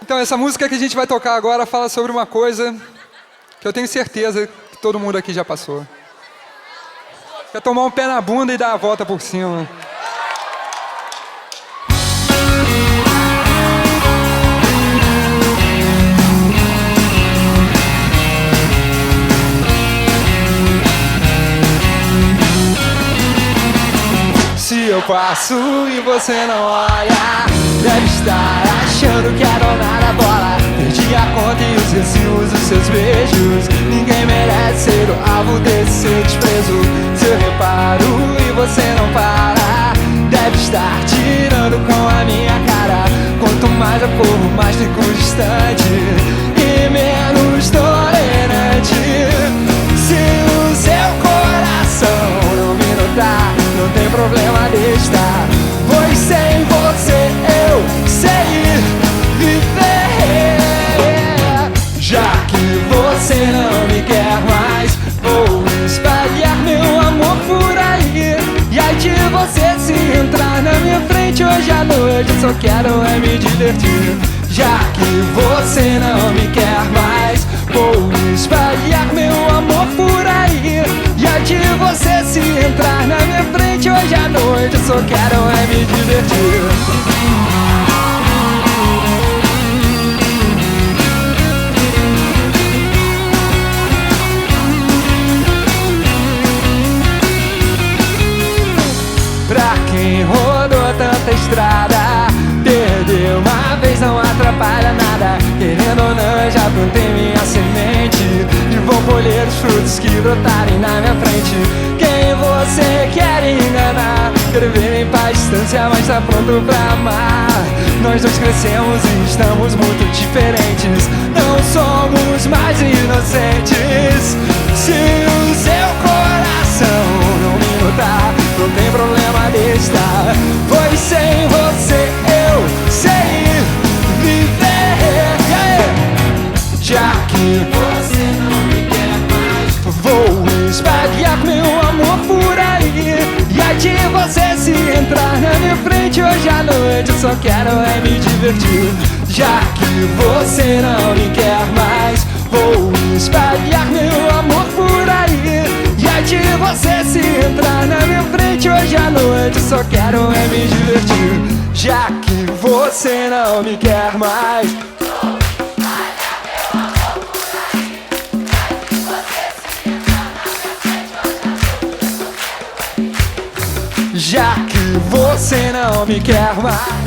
Então, essa música que a gente vai tocar agora fala sobre uma coisa que eu tenho certeza que todo mundo aqui já passou. Quer tomar um pé na bunda e dar a volta por cima. Se eu passo e você não olha, deve estar achando que é dona da bola. Perdi a conta e os recibos dos seus beijos. Ninguém merece ser o alvo desse seu desprezo. Se eu reparo e você não para, deve estar tirando com a minha cara. Quanto mais eu corro, mais fico distante e menos tolerante. Se o seu coração não me notar, não tem problema de estar, pois sem você eu sei viver. Já que você não me quer mais, vou espalhar meu amor por aí. E aí de você se entrar na minha frente hoje à noite, eu só quero é me divertir. Já que você não me quer mais, vou espalhar meu amor por aí. E aí de você se entrar na minha frente hoje à noite, eu só quero é me divertir. Pra quem rodou tanta estrada, perder uma vez não atrapalha nada. Querendo ou não, já plantei minha semente e vou colher os frutos que brotarem na minha frente. Quem você quer enganar? Quero ver em paz distância, mas tá pronto pra amar. Nós dois crescemos e estamos muito diferentes, não somos mais inocentes. Se o seu coração não me notar, não tem problema de estar, pois sem você eu sei viver. Já que você não me quer mais, vou espalhar meu amor por aí. E aí de você se entrar na minha frente hoje à noite, eu só quero é me divertir. Já que você não me quer mais, vou espalhar meu amor por aí. E aí de você se entrar na minha frente hoje à noite, eu só quero é me divertir. Já que você não me quer mais, já que você não me quer mais,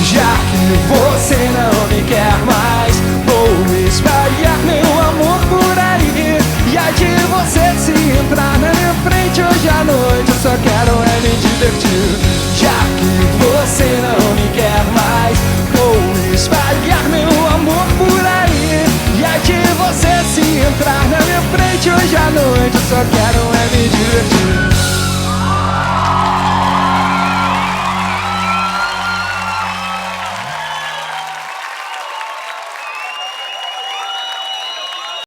já que você não me quer mais, vou espalhar meu amor por aí. E aí de você se entrar na minha frente hoje à noite, eu só quero é me divertir. Já que você não me quer mais, vou espalhar meu amor por aí. E aí de você se entrar na minha frente hoje à noite, eu só quero